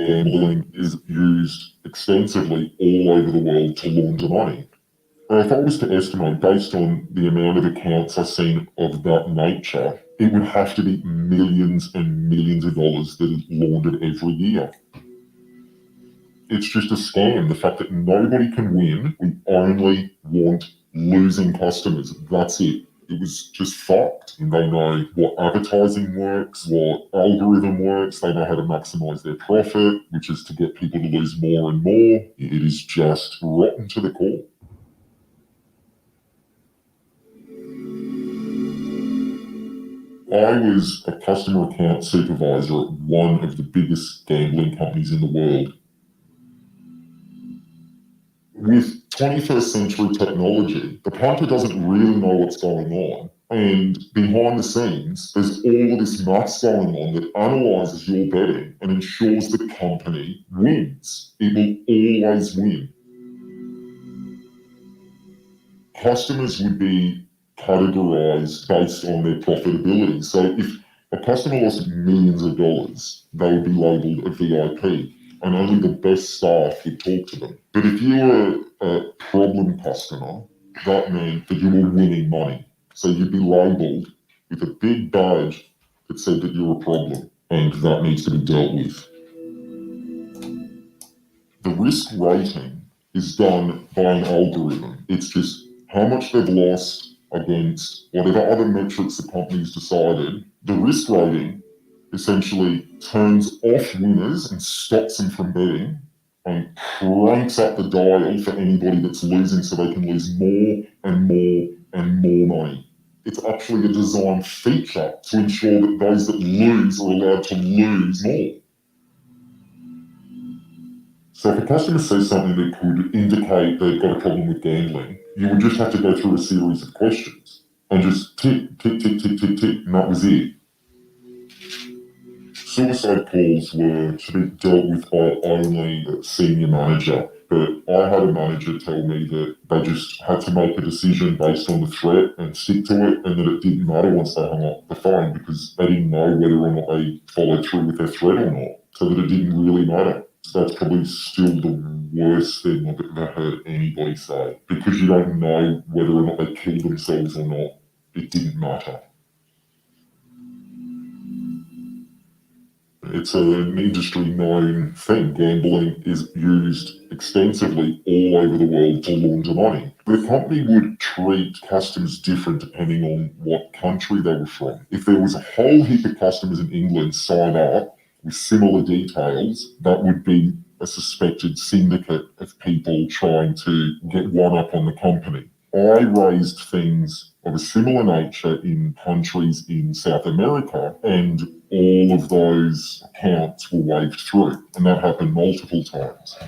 gambling is used extensively all over the world to launder money. If I was to estimate, based on the amount of accounts I've seen of that nature, it would have to be millions and millions of dollars that is laundered every year. It's just a scam. The fact that nobody can win, we only want losing customers. That's it. It was just fucked. And they know what advertising works, what algorithm works. They know how to maximize their profit, which is to get people to lose more and more. It is just rotten to the core. I was a customer account supervisor at one of the biggest gambling companies in the world. With 21st century technology, the punter doesn't really know what's going on. And behind the scenes, there's all of this maths going on that analyzes your betting and ensures the company wins. It will always win. Customers would be categorized based on their profitability. So if a customer lost millions of dollars, they would be labeled a VIP, and only the best staff would talk to them. But if you were a problem customer, that meant that you were winning money. So you'd be labeled with a big badge that said that you're a problem, and that needs to be dealt with. The risk rating is done by an algorithm. It's just how much they've lost against whatever other metrics the company's decided. The risk rating essentially turns off winners and stops them from betting and cranks up the dial for anybody that's losing so they can lose more and more and more money. It's actually a design feature to ensure that those that lose are allowed to lose more. So if a customer says something that could indicate they've got a problem with gambling, you would just have to go through a series of questions and just tick, tick, tick, tick, tick, tick, and that was it. Suicide calls were to be dealt with by only a senior manager, but I had a manager tell me that they just had to make a decision based on the threat and stick to it, and that it didn't matter once they hung up the phone because they didn't know whether or not they followed through with their threat or not, so that it didn't really matter. So that's probably still the worst thing I've ever heard anybody say, because you don't know whether or not they killed themselves or not. It didn't matter. It's an industry-known thing. Gambling is used extensively all over the world to launder money. The company would treat customers different depending on what country they were from. If there was a whole heap of customers in England sign up with similar details, that would be a suspected syndicate of people trying to get one up on the company. I raised things of a similar nature in countries in South America, and all of those accounts were waved through, and that happened multiple times.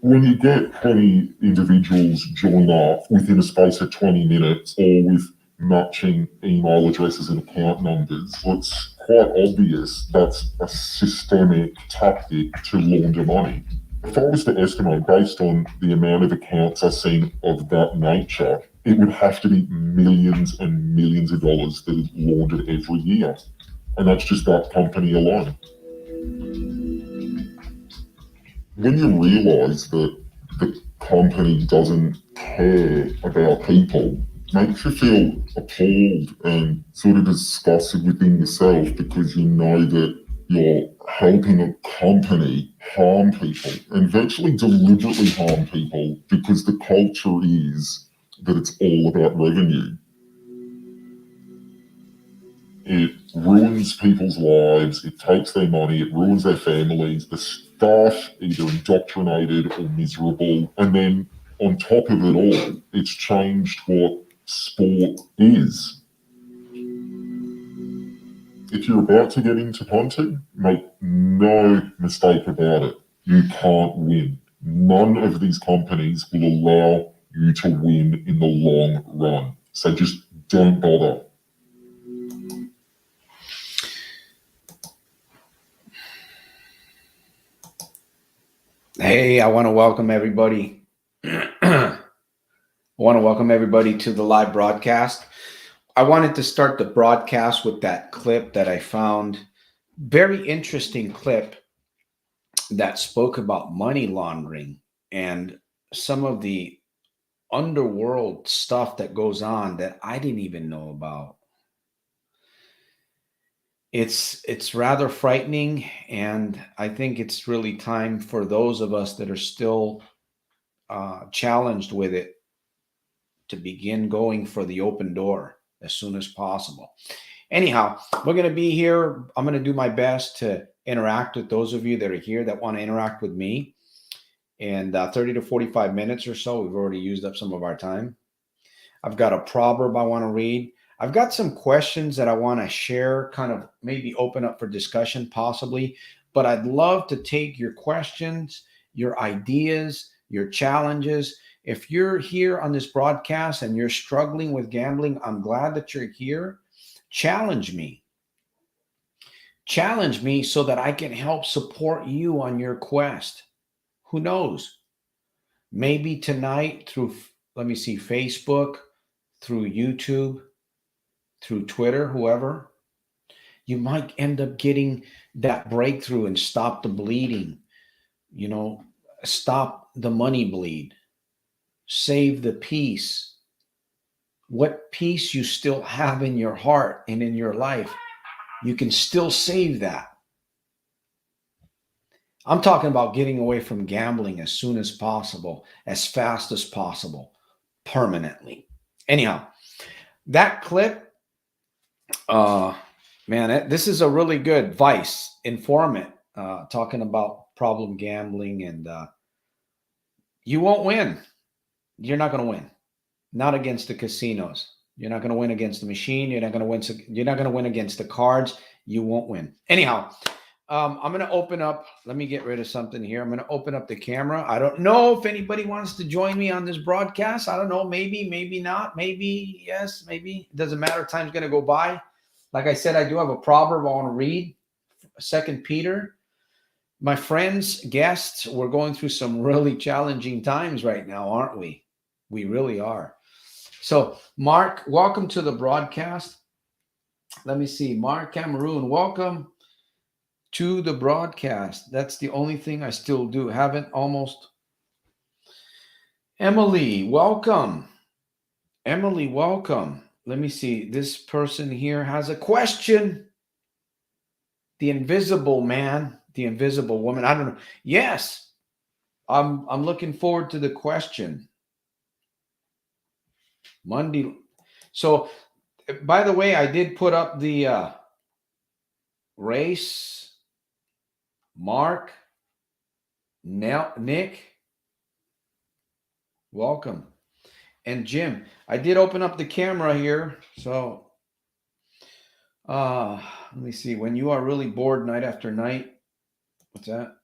When you get 20 individuals join up within a space of 20 minutes, or with matching email addresses and account numbers, it's quite obvious that's a systemic tactic to launder money. If I was to estimate, based on the amount of accounts I've seen of that nature, it would have to be millions and millions of dollars that is laundered every year. And that's just that company alone. When you realise that the company doesn't care about people, it makes you feel appalled and sort of disgusted within yourself, because you know that you're helping a company harm people, and virtually deliberately harm people, because the culture is that it's all about revenue. It ruins people's lives, it takes their money, it ruins their families, the staff either indoctrinated or miserable, and then on top of it all, it's changed what sport is. If you're about to get into punting, make no mistake about it, you can't win. None of these companies will allow you to win in the long run. So just don't bother. Hey, I want to welcome everybody. I want to welcome everybody to the live broadcast. I wanted to start the broadcast with that clip that I found. Very interesting clip. that spoke about money laundering and some of the underworld stuff that goes on that I didn't even know about. It's rather frightening, and I think it's really time for those of us that are still challenged with it to begin going for the open door as soon as possible. Anyhow, we're going to be here. I'm going to do my best to interact with those of you that are here that want to interact with me. And 30 to 45 minutes or so, we've already used up some of our time. I've got a proverb I want to read. I've got some questions that I want to share, kind of maybe open up for discussion possibly, but I'd love to take your questions, your ideas, your challenges. If you're here on this broadcast and you're struggling with gambling, I'm glad that you're here. Challenge me. Challenge me so that I can help support you on your quest. Who knows? Maybe tonight through, let me see, Facebook, through YouTube, through Twitter, whoever, you might end up getting that breakthrough and stop the bleeding, stop the money bleed, save the peace. What peace you still have in your heart and in your life, you can still save that. I'm talking about getting away from gambling as soon as possible, as fast as possible, permanently. Anyhow, that clip, this is a really good Vice informant talking about problem gambling, and you won't win. You're not going to win. Not against the casinos. You're not going to win against the machine. You're not going to win. You're not going to win against the cards. You won't win. Anyhow, I'm going to open up. Let me get rid of something here. I'm going to open up the camera. I don't know if anybody wants to join me on this broadcast. I don't know. Maybe, maybe not. Maybe yes, maybe. It doesn't matter. Time's going to go by. Like I said, I do have a proverb I want to read. 2 Peter. My friends, guests, we're going through some really challenging times right now, aren't we? We really are. So, Mark, welcome to the broadcast. Let me see. Mark Cameroon, welcome to the broadcast. That's the only thing I still do. Haven't almost. Emily, welcome. Emily, welcome. Let me see. This person here has a question. The invisible man, the invisible woman. I don't know. Yes, I'm looking forward to the question. Monday. So, by the way, I did put up the race. Mark, Nick, welcome. And Jim, I did open up the camera here. So, let me see. When you are really bored night after night, what's that?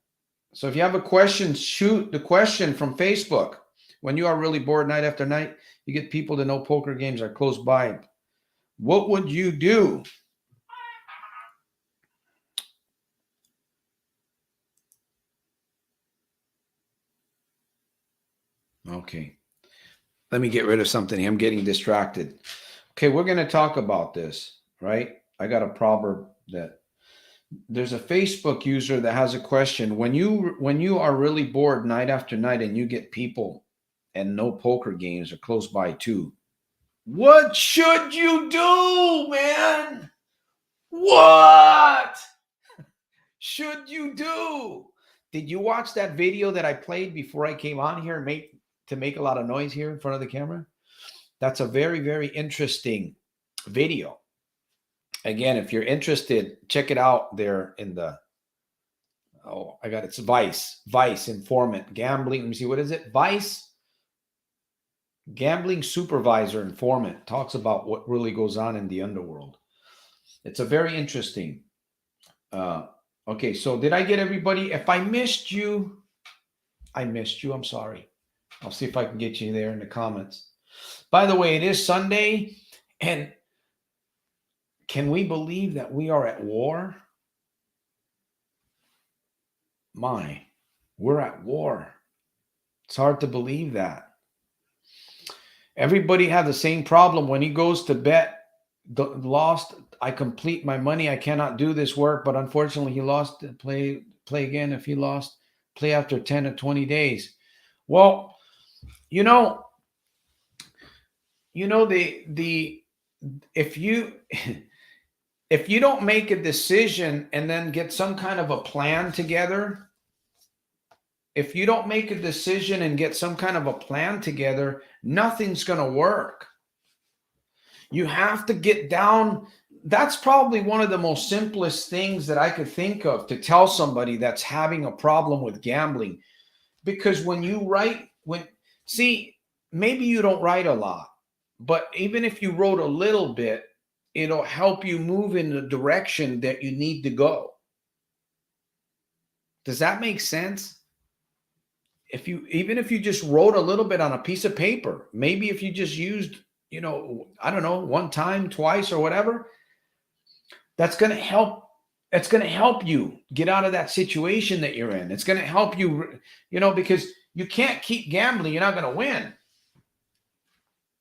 So if you have a question, shoot the question from Facebook. When you are really bored night after night, you get people to know poker games are close by. What would you do? Okay. Let me get rid of something. I'm getting distracted. Okay, we're going to talk about this, right? I got a proverb that there's a Facebook user that has a question. When you are really bored night after night and you get people and no poker games are close by too, what should you do, man? What should you do? Did you watch that video that I played before I came on here to make a lot of noise here in front of the camera? That's a very, very interesting video. Again, if you're interested, check it out there in the, it's Vice informant, gambling. Let me see, what is it? Vice gambling supervisor informant talks about what really goes on in the underworld. It's a very interesting. Okay, so did I get everybody? If I missed you, I'm sorry. I'll see if I can get you there in the comments. By the way, it is Sunday, and can we believe that we are at war? We're at war. It's hard to believe that. Everybody had the same problem when he goes to bet. Lost. I complete my money. I cannot do this work, but unfortunately, he lost. Play play again if you lost. Play after 10 to 20 days. Well, you know, the if you if you don't make a decision and then get some kind of a plan together, if you don't make a decision and get some kind of a plan together, nothing's going to work. You have to get down. That's probably one of the most simplest things that I could think of to tell somebody that's having a problem with gambling. Because when you write, see, maybe you don't write a lot, but even if you wrote a little bit, it'll help you move in the direction that you need to go. Does that make sense? Even if you just wrote a little bit on a piece of paper, maybe if you just used, I don't know, one time, twice, or whatever, that's going to help. It's going to help you get out of that situation that you're in. It's going to help you, because you can't keep gambling. You're not going to win.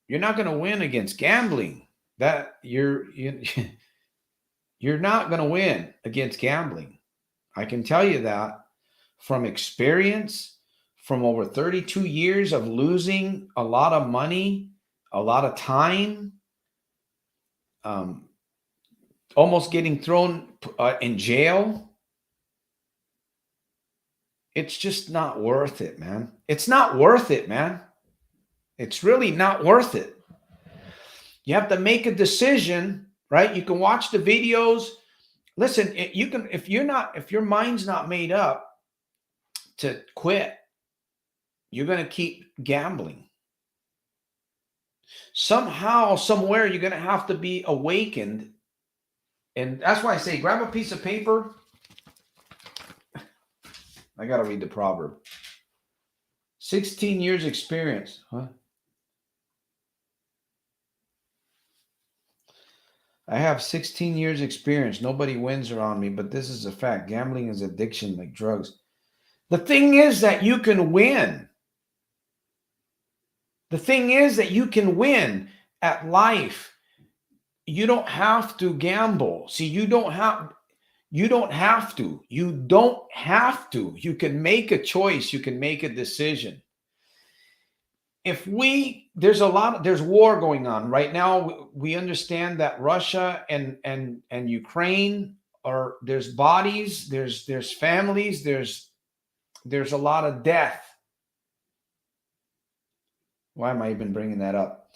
You're not going to win against gambling. That you're not going to win against gambling. I can tell you that from experience, from over 32 years of losing a lot of money, a lot of time, almost getting thrown in jail. It's just not worth it, man. It's not worth it, man. It's really not worth it. You have to make a decision, right? You can watch the videos. Listen, you can, if your mind's not made up to quit, you're going to keep gambling. Somehow, somewhere, you're going to have to be awakened. And that's why I say, grab a piece of paper. I got to read the proverb. 16 years experience. Huh? I have 16 years experience. Nobody wins around me, but this is a fact. Gambling is addiction like drugs. The thing is that you can win. The thing is that you can win at life. You don't have to gamble. See, you don't have to. You can make a choice. You can make a decision. There's war going on right now. We understand that Russia and Ukraine there's bodies, there's families, there's a lot of death. Why am I even bringing that up?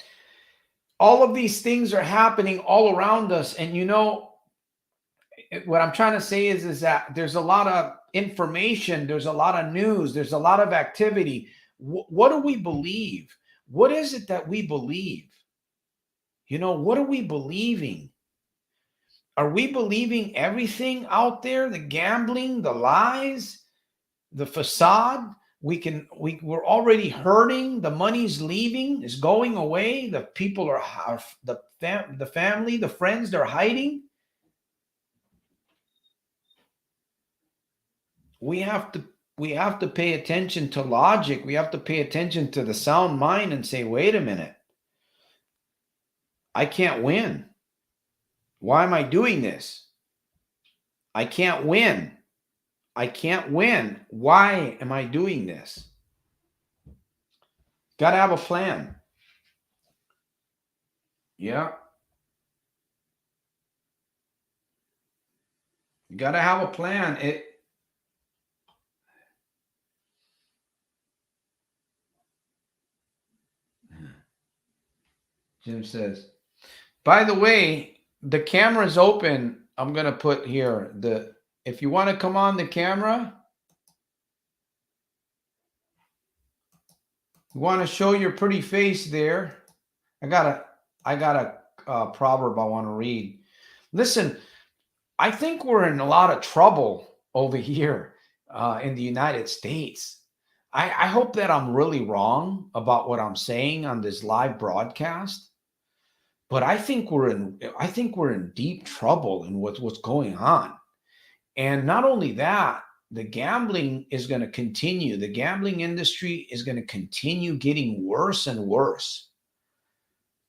All of these things are happening all around us. And what I'm trying to say is that there's a lot of information, there's a lot of news, there's a lot of activity. What do we believe? What is it that we believe? What are we believing? Are we believing everything out there? The gambling, the lies, the facade? We're already hurting. The money's leaving, is going away. The people the family, the friends, they're hiding. We have to pay attention to logic. We have to pay attention to the sound mind and say, wait a minute. I can't win. Why am I doing this? I can't win. I can't win. Why am I doing this? Got to have a plan. Yeah. You got to have a plan. Jim says, by the way, the camera's open. I'm going to put here if you want to come on the camera, you want to show your pretty face there. I got a proverb I want to read. Listen, I think we're in a lot of trouble over here in the United States. I hope that I'm really wrong about what I'm saying on this live broadcast. But I think we're in deep trouble in what's going on. And not only that, the gambling is going to continue. The gambling industry is going to continue getting worse and worse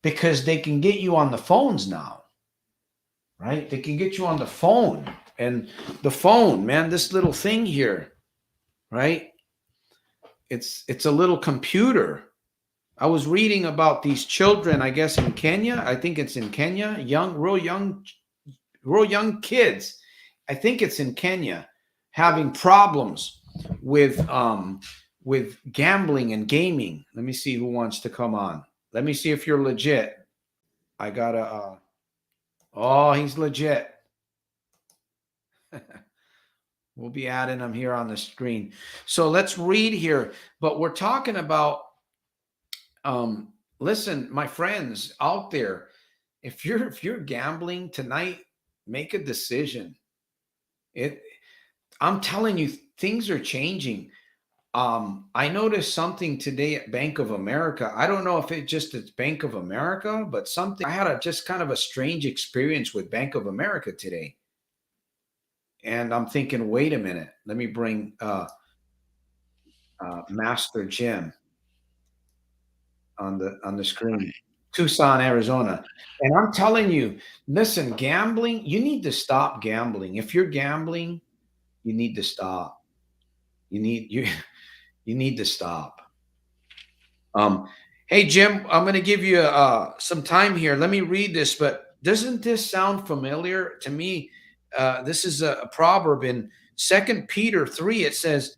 because they can get you on the phones now, right? They can get you on the phone And the phone, man, this little thing here, right? It's a little computer. I was reading about these children, I guess in Kenya. I think it's in Kenya, real young kids. I think it's in Kenya, having problems with gambling and gaming. Let me see who wants to come on. Let me see if you're legit. I gotta. Oh, he's legit. We'll be adding them here on the screen. So let's read here. But we're talking about. Listen, my friends out there, if you're gambling tonight, make a decision. It. I'm telling you, things are changing. I noticed something today at Bank of America. I don't know if it just it's Bank of America, but something I had a just kind of a strange experience with Bank of America today. And I'm thinking, wait a minute, let me bring Master Jim on the screen. Tucson, Arizona. And I'm telling you, listen, gambling, you need to stop gambling. If you're gambling, you need to stop. You you need to stop. Um, hey Jim, I'm going to give you some time here. Let me read this, but doesn't this sound familiar to me? This is a proverb in Second Peter 3. It says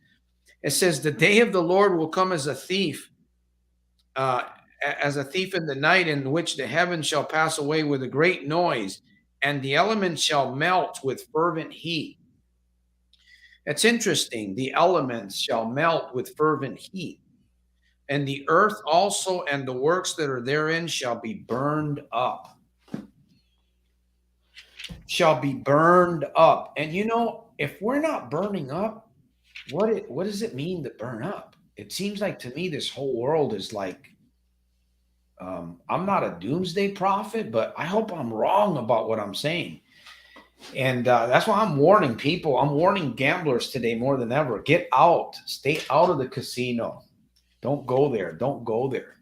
the day of the Lord will come uh, as a thief in the night, in which the heavens shall pass away with a great noise, and the elements shall melt with fervent heat. It's interesting. The elements shall melt with fervent heat, and the earth also and the works that are therein shall be burned up. Shall be burned up. And if we're not burning up, what does it mean to burn up? It seems like to me this whole world is like I'm not a doomsday prophet, but I hope I'm wrong about what I'm saying. And that's why I'm warning people. I'm warning gamblers today more than ever. Get out. Stay out of the casino. Don't go there. Don't go there.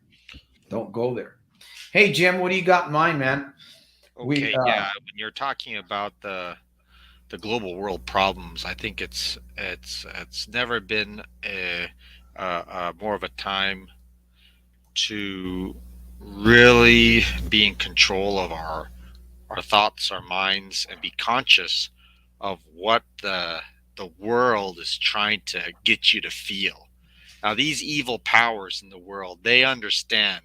Don't go there. Hey Jim, what do you got in mind, man? We Okay, yeah. When you're talking about the global world problems, I think it's never been more of a time to really be in control of our thoughts, our minds, and be conscious of what the world is trying to get you to feel. Now, these evil powers in the world, they understand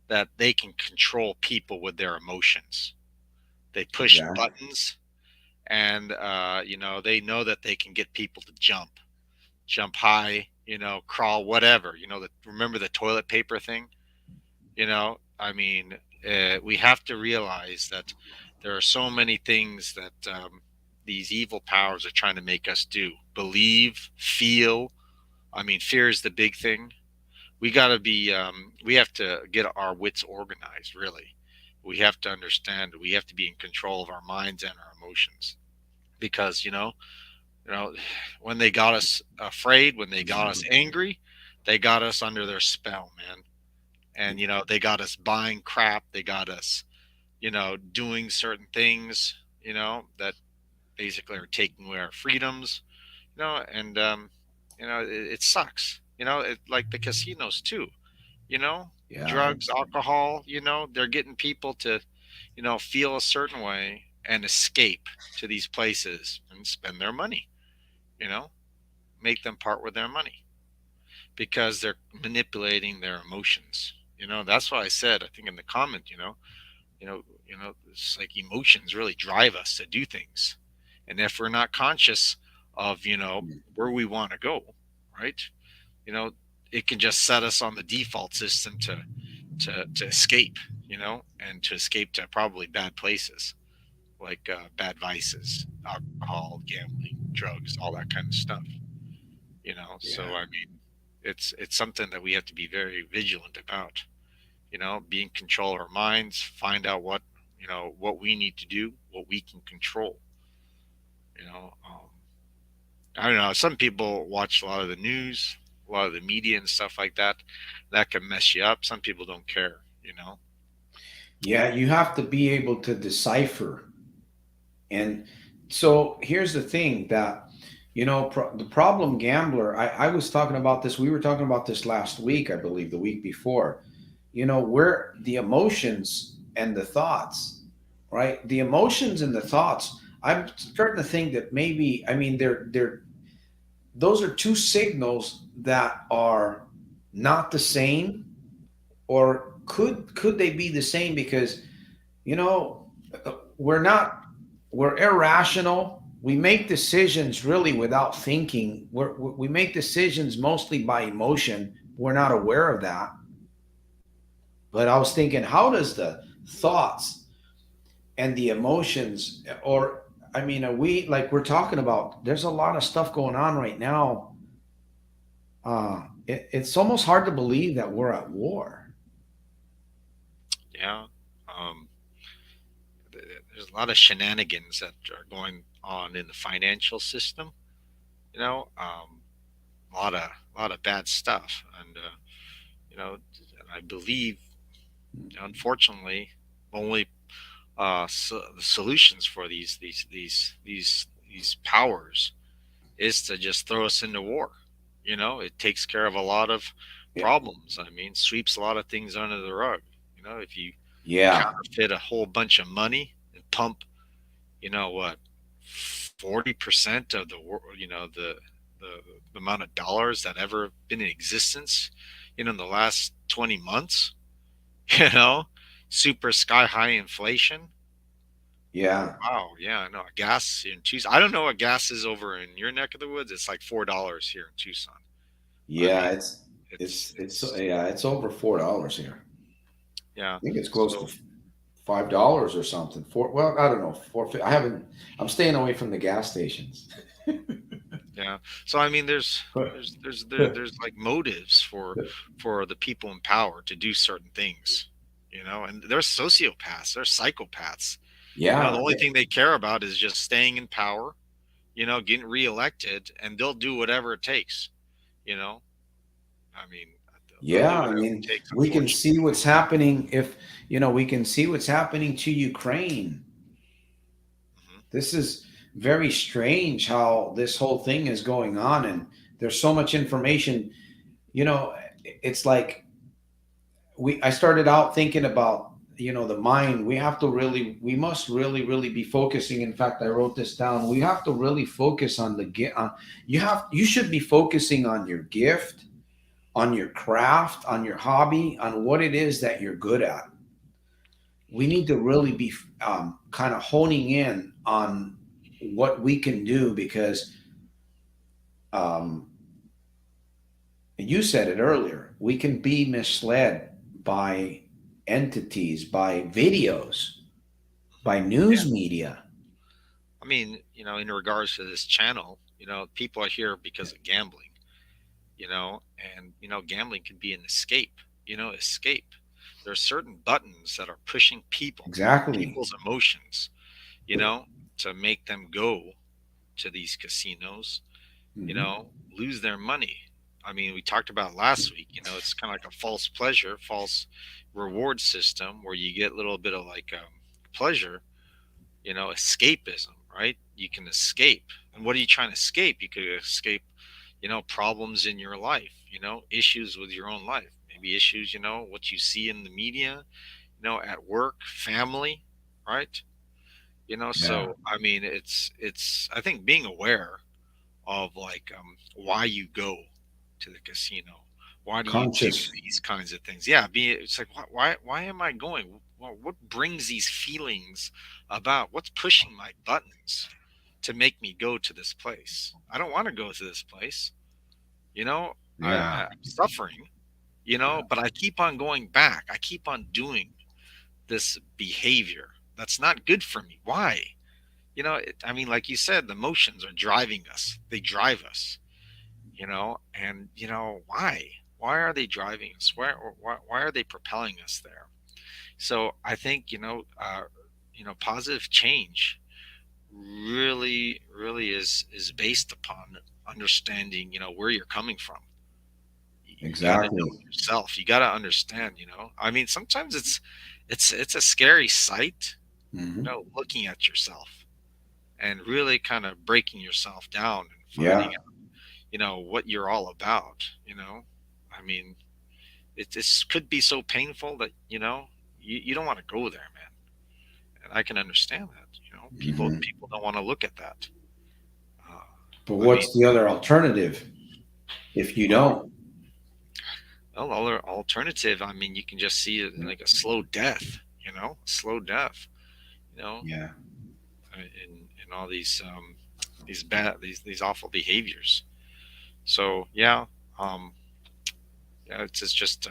that they can control people with their emotions. They push exactly. buttons, and they know that they can get people to jump high, crawl, whatever. Remember the toilet paper thing. I mean, we have to realize that there are so many things that these evil powers are trying to make us do: believe, feel. I mean, fear is the big thing. We have to get our wits organized, really. We have to understand, we have to be in control of our minds and our emotions, because you know when they got us afraid, when they got us angry, they got us under their spell, man. And they got us buying crap, they got us doing certain things that basically are taking away our freedoms, and it sucks, like the casinos too, you know Yeah. drugs, alcohol, they're getting people to feel a certain way and escape to these places and spend their money, you know make them part with their money, because they're manipulating their emotions. That's why I said, I think in the comment, it's like emotions really drive us to do things. And if we're not conscious of where we want to go, right, you know it can just set us on the default system to escape, and to escape to probably bad places, like bad vices, alcohol, gambling, drugs, all that kind of stuff. So Yeah. I mean, it's something that we have to be very vigilant about. Be in control of our minds, find out what we need to do, what we can control. you know um, I don't know, some people watch a lot of the news, a lot of the media and stuff like that. That can mess you up. Some people don't care. Yeah, you have to be able to decipher. And So here's the thing that, the problem gambler, I was talking about this, we were talking about this last week, I believe, the week before. Where the emotions and the thoughts, right? The emotions and the thoughts, I'm starting to think that maybe, I mean, they're those are two signals that are not the same, or could they be the same? Because you know we're not, we're irrational. We make decisions really without thinking. We make decisions mostly by emotion. We're not aware of that. But I was thinking, how does the thoughts and the emotions, or I mean, are we, like we're talking about, there's a lot of stuff going on right now. It's almost hard to believe that we're at war. Yeah. Um, there's a lot of shenanigans that are going on in the financial system. You know, a lot of bad stuff, and you know, and I believe, unfortunately, only the solutions for these powers is to just throw us into war. You know, it takes care of a lot of Yeah. problems. I mean, sweeps a lot of things under the rug. You know, if you Yeah. counterfeit a whole bunch of money and pump, you know what, 40% of the world, the the amount of dollars that ever been in existence, in the last 20 months, you know, super sky high inflation. Yeah. Wow, yeah, I know. Gas in Tucson. I don't know what gas is over in your neck of the woods. It's like $4 here in Tucson. I Yeah, mean, it's it's yeah, it's over $4 here. yeah. I think it's close to So $5 or something. Four, well, I don't know. Four. I haven't. I'm staying away from the gas stations. yeah. So I mean, there's like motives for the people in power to do certain things, and they're sociopaths, they're psychopaths. The Yeah. only thing they care about is just staying in power, getting reelected, and they'll do whatever it takes. You know, I mean, they'll Yeah, do I whatever mean, it takes. we can see Unfortunately, what's happening. If we can see what's happening to Ukraine. hmm This is very strange how this whole thing is going on, and there's so much information. You know, it's like I started out thinking about, the mind. We must really be focusing. In fact, I wrote this down. We have to really focus on the gift. You should be focusing on your gift, on your craft, on your hobby, on what it is that you're good at. We need to really be kind of honing in on what we can do, because um, you said it earlier, we can be misled by entities, by videos, by yeah. news media. I mean, in regards to this channel, people are here because of gambling. And gambling can be an escape. Escape. There are certain buttons that are pushing Exactly. people's emotions, you know, to make them go to these casinos, Hmm. lose their money. I mean, we talked about last week, it's kind of like a false pleasure, false reward system where you get a little bit of like pleasure, escapism, right? You can escape. And what are you trying to escape? You could escape, problems in your life, issues with your own life, maybe issues, what you see in the media, at work, family, right? Yeah. So I mean, I think being aware of like why you go to the casino, why do you do Conscious. these kinds of things? Yeah, it's like why am I going? Well, what brings these feelings about? What's pushing my buttons to make me go to this place? I don't want to go to this place. Yeah. I'm suffering. But I keep on going back. I keep on doing this behavior that's not good for me. Why? I mean, like you said, the emotions are driving us. They drive us, and why? Why are they driving us? Why are they propelling us there? So I think positive change really is based upon understanding where you're coming from. You got to know Exactly. yourself. You got to understand. I mean, sometimes it's a scary sight. Hmm. Looking at yourself. and really kind of breaking yourself down and finding Yeah. out, what you're all about. I mean, this could be so painful that, you don't want to go there, man. And I can understand that. People Hmm. people don't want to look at that. Uh, But I mean, what's the other alternative if you well, don't? well, other alternative. I mean, you can just see it like a slow death. Slow death. You know, Yeah. in all these bad these awful behaviors. So yeah, um, yeah, it's just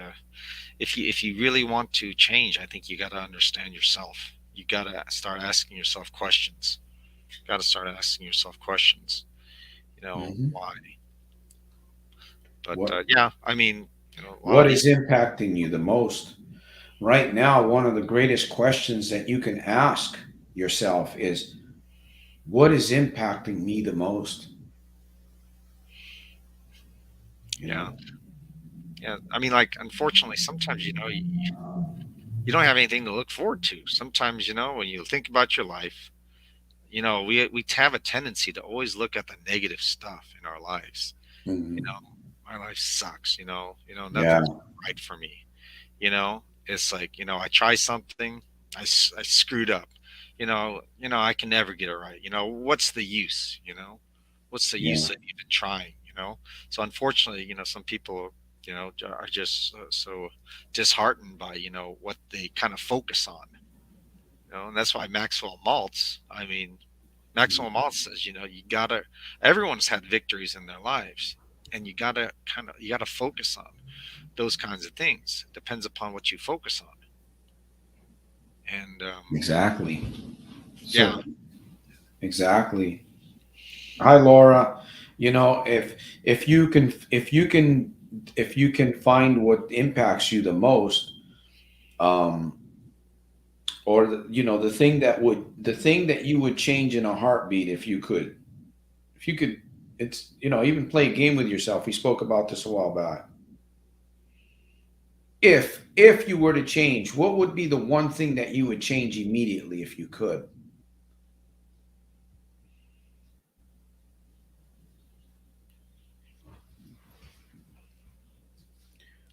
if you really want to change, I think you got to understand yourself. You got to start asking yourself questions. Got to start asking yourself questions. Hmm. Why? But What yeah, I mean, a lot of what these. is impacting you the most? Right now, one of the greatest questions that you can ask yourself is, what is impacting me the most? You Yeah, know? yeah. I mean, like, unfortunately, sometimes you don't have anything to look forward to. Sometimes, when you think about your life, we have a tendency to always look at the negative stuff in our lives. You Hmm. know, my life sucks. Yeah. Nothing's right for me. It's like, I try something, I screwed up. I can never get it right. What's the use? What's the Yeah. use of even trying? So unfortunately, some people, are just so disheartened by what they kind of focus on. And that's why Maxwell Maltz. I mean, Maxwell Maltz says, you gotta. Everyone's had victories in their lives, and you gotta focus on those kinds of things. It depends upon what you focus on. And Exactly. yeah, So, exactly. Hi, Laura. If you can find what impacts you the most, um, or the thing that you would change in a heartbeat if you could, it's even play a game with yourself. We spoke about this a while back. If you were to change, what would be the one thing that you would change immediately if you could?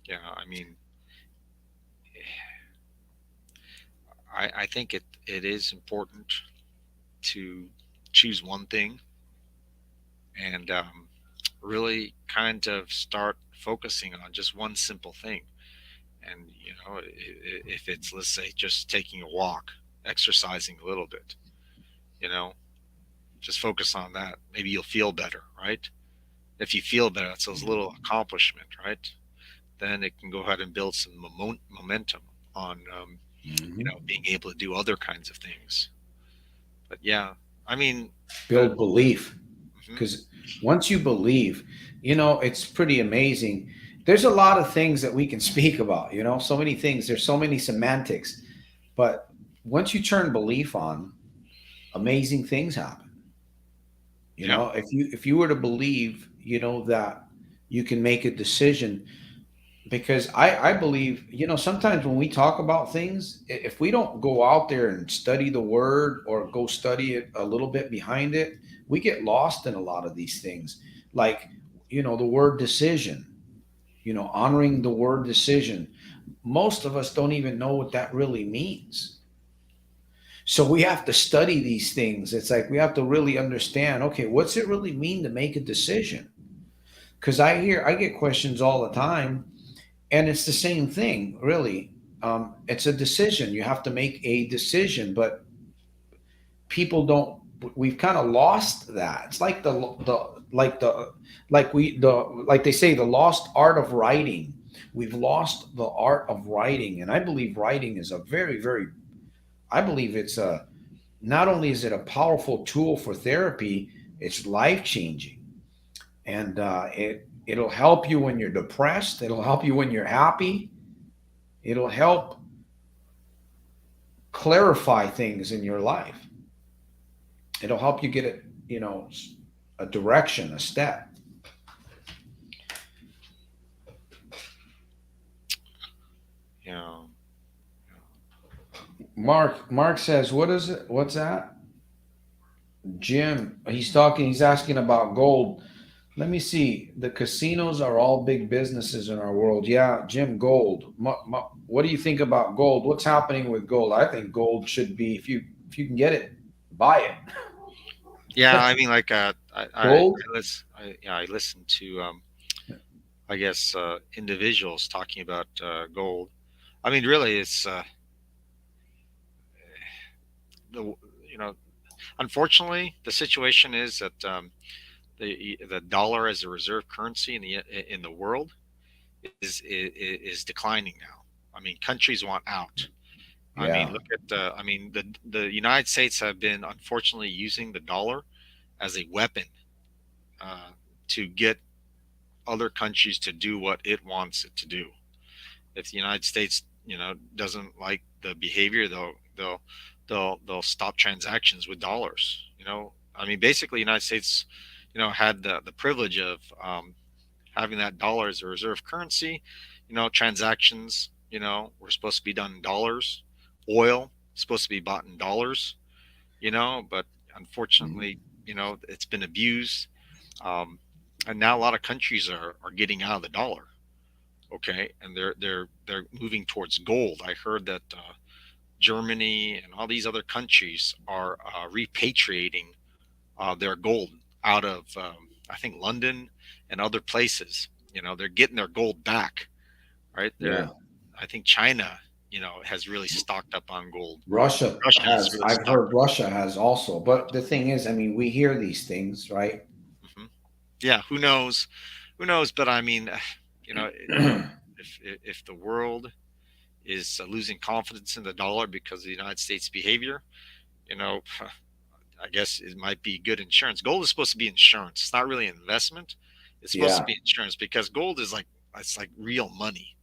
yeah. I mean, I think it is important to choose one thing and really kind of start focusing on just one simple thing. And if it's, let's say, just taking a walk, exercising a little bit, you know, just focus on that. Maybe you'll feel better, right? If you feel better, that's a little accomplishment, right? Then it can go ahead and build some momentum on Hmm. being able to do other kinds of things. But yeah, I mean, the Build belief. mhm, Because once you believe, it's pretty amazing. There's a lot of things that we can speak about, so many things. There's so many semantics. But once you turn belief on, amazing things happen. yeah, If you were to believe, that you can make a decision, because I believe, sometimes when we talk about things, if we don't go out there and study the word or go study it a little bit behind it, we get lost in a lot of these things. Like, the word decision, honoring the word decision. Most of us don't even know what that really means. So we have to study these things. It's like we have to really understand, okay, what's it really mean to make a decision? Because I get questions all the time, and it's the same thing, really. It's a decision. You have to make a decision, but people don't. We've kind of lost that. It's like like they say, the lost art of writing. We've lost the art of writing, and I believe writing is a very, very. I believe it's a not only is it a powerful tool for therapy, it's life changing, and it'll help you when you're depressed. It'll help you when you're happy. It'll help clarify things in your life. It'll help you get a direction, a step. yeah. Mark says, "What is it? What's that?" Jim, he's talking. He's asking about gold. Let me see. The casinos are all big businesses in our world. Yeah, Jim, gold. What do you think about gold? What's happening with gold? I think gold should be if you can get it, buy Yeah, it. I mean, like Gold. I listen to I guess individuals talking about gold. I mean, really, it's the you know, unfortunately, the situation is that the dollar as a reserve currency in the world is declining now. I mean, countries want out. I mean, Yeah. look at I mean, the United States have been unfortunately using the dollar as a weapon uh, to get other countries to do what it wants it to do. If the United States, doesn't like the behavior, they'll stop transactions with dollars. I mean, basically, United States, had the privilege of having that dollar as a reserve currency. Transactions, were supposed to be done in dollars. Oil supposed to be bought in dollars. But unfortunately, it's been abused. Um, and now a lot of countries are getting out of the dollar. Okay, and they're moving towards gold. I heard that Germany and all these other countries are repatriating their gold out of I think London and other places. They're getting their gold back. Right, they're Yeah. I think China, has really stocked up on gold. Russia Russia has has. really I've stocked heard up. Russia has also. But the thing is, I mean, we hear these things, right? Hmm. Yeah, who knows? Who knows? But I mean, if the world is losing confidence in the dollar because of the United States behavior, you know, I guess it might be good insurance. Gold is supposed to be insurance. It's not really an investment. It's supposed to Yeah. be insurance because gold is like it's like real money,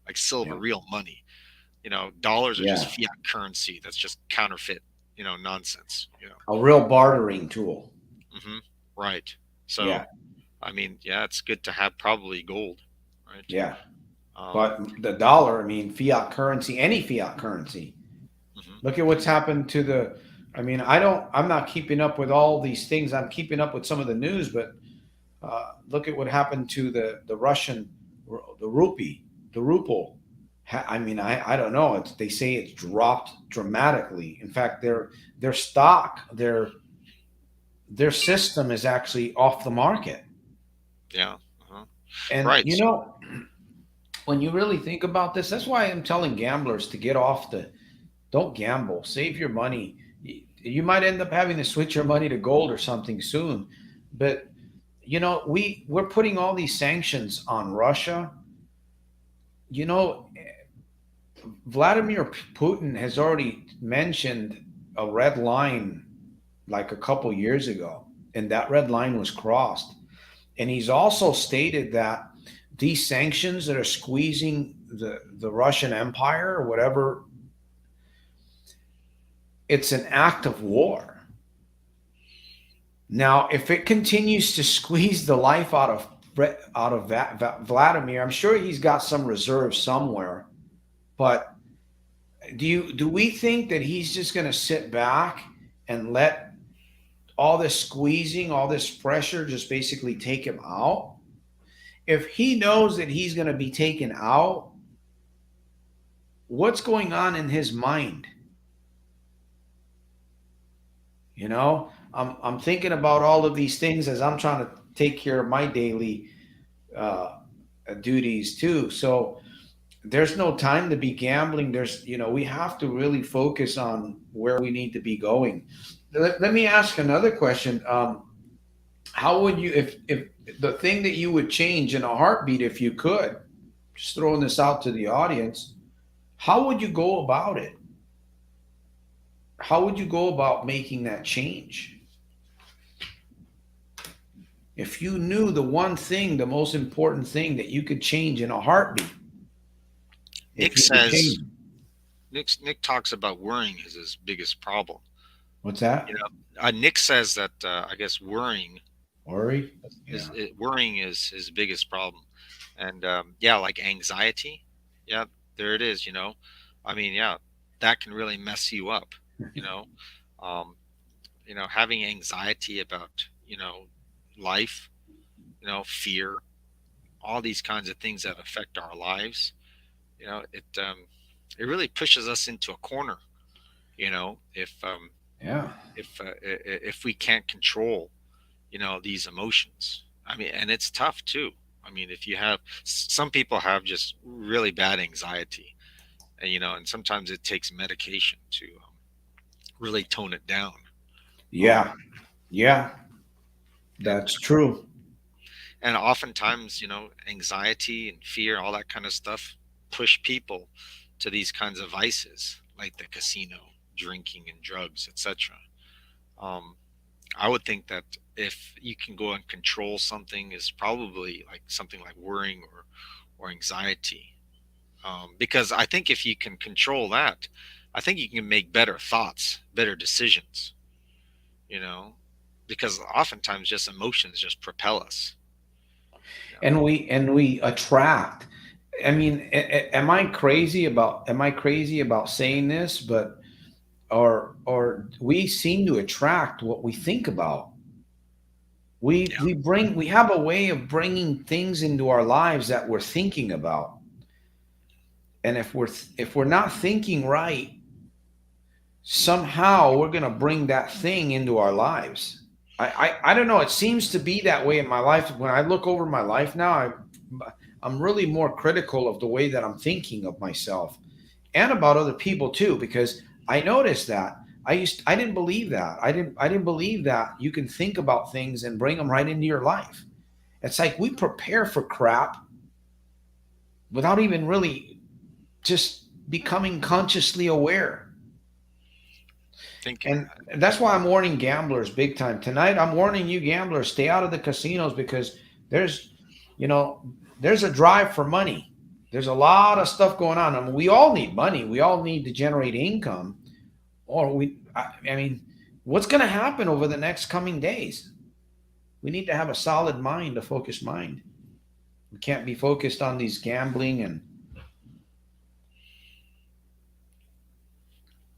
like silver, Yeah. real money. Dollars are just Yeah. fiat currency that's just counterfeit, nonsense. A real bartering tool. Hmm. Right. Yeah. So, I mean, yeah, it's good to have probably gold, right? Yeah. Um, But the dollar, I mean, fiat currency, any fiat currency. mhm. Look at what's happened to the. I mean, I'm not keeping up with all these things. I'm keeping up with some of the news, but look at what happened to the Russian, the rupee, the ruble. I mean, I don't know. They say it's dropped dramatically. In fact, their stock, their system is actually off the market. Yeah. Uh-huh. And Right. when you really think about this, that's why I'm telling gamblers to get off the. Don't gamble. Save your money. You might end up having to switch your money to gold or something soon, but we're putting all these sanctions on Russia. You know, Vladimir Putin has already mentioned a red line like a couple years ago, and that red line was crossed. And he's also stated that these sanctions that are squeezing the Russian Empire or whatever, it's an act of war. Now, if it continues to squeeze the life out of Vladimir, I'm sure he's got some reserves somewhere. But do we think that he's just going to sit back and let all this squeezing, all this pressure just basically take him out? If he knows that he's going to be taken out, what's going on in his mind? I'm thinking about all of these things as I'm trying to take care of my daily uh, duties too. So there's no time to be gambling. We have to really focus on where we need to be going. Let me ask another question. How would you, if the thing that you would change in a heartbeat, if you could, just throwing this out to the audience, how would you go about it? How would you go about making that change? If you knew the one thing, the most important thing that you could change in a heartbeat, if Nick you could change says it, Nick talks about worrying is his biggest problem. what's that? Nick says that I guess Worry? Yeah. worrying is his biggest problem, and yeah, like anxiety. Yeah, there it is. I mean, yeah, that can really mess you up. You know, um, having anxiety about, life, fear, all these kinds of things that affect our lives, it really pushes us into a corner, if Yeah. if we can't control, these emotions. I mean, and it's tough too. I mean, if you have some people have just really bad anxiety, and and sometimes it takes medication to really tone it down. Um, Yeah. Yeah. and That's true. and oftentimes, anxiety and fear, all that kind of stuff, push people to these kinds of vices like the casino, drinking, and drugs, etc. Um, I would think that if you can go and control something, is probably like something like worrying or anxiety. Because I think if you can control that, I think you can make better thoughts, better decisions. You know, because oftentimes just emotions just propel us. You know, And we attract. I mean, am I crazy about saying this? But or we seem to attract what we think about. We yeah, we bring we have a way of bringing things into our lives that we're thinking about. And if we're not thinking right, somehow we're going to bring that thing into our lives. I don't know. It seems to be that way in my life. When I look over my life now, I'm really more critical of the way that I'm thinking of myself and about other people too, because I noticed that I didn't believe that. I didn't believe that you can think about things and bring them right into your life. It's like we prepare for crap without even really just becoming consciously aware. thinking And that. that's why I'm warning gamblers big time. Tonight, I'm warning you gamblers, stay out of the casinos because there's, you know, there's a drive for money. There's a lot of stuff going on. I mean, we all need money. We all need to generate income. I mean, what's going to happen over the next coming days? We need to have a solid mind, a focused mind. We can't be focused on these gambling and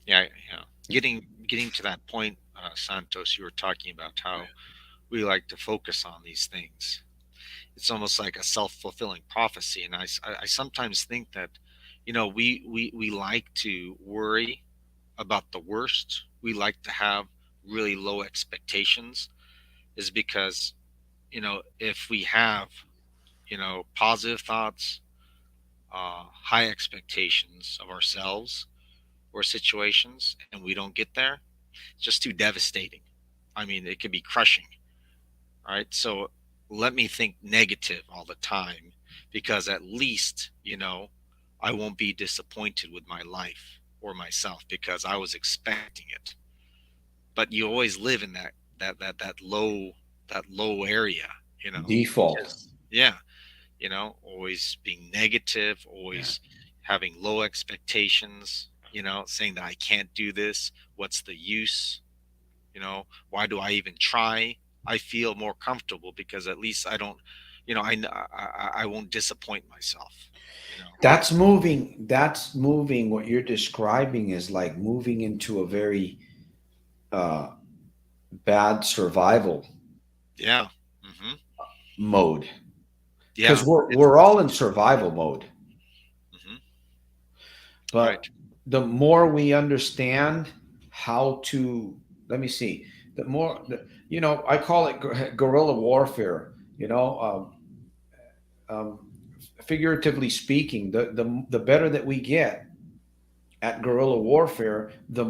Yeah, yeah. Getting to that point, Santos, you were talking about how we like to focus on these things. It's almost like a self-fulfilling prophecy, and I sometimes think that, we like to worry about the worst. We like to have really low expectations, is because, if we have, positive thoughts, high expectations of ourselves or situations, and we don't get there, it's just too devastating. I mean, it could be crushing. All right. So let me think negative all the time, because at least, I won't be disappointed with my life or myself because I was expecting it. But you always live in that low area, default. because yeah, always being negative, Yeah. always having low expectations, saying that I can't do this. What's the use? Why do I even try? I feel more comfortable because at least I don't, I won't disappoint myself. You know. That's moving. What you're describing is like moving into a very uh, bad survival Yeah. Hmm. mode because Yeah. we're all in survival mode. Hmm. But Right. the more we understand how to, let me see, I call it guerrilla warfare. Figuratively speaking, the better that we get at guerrilla warfare, the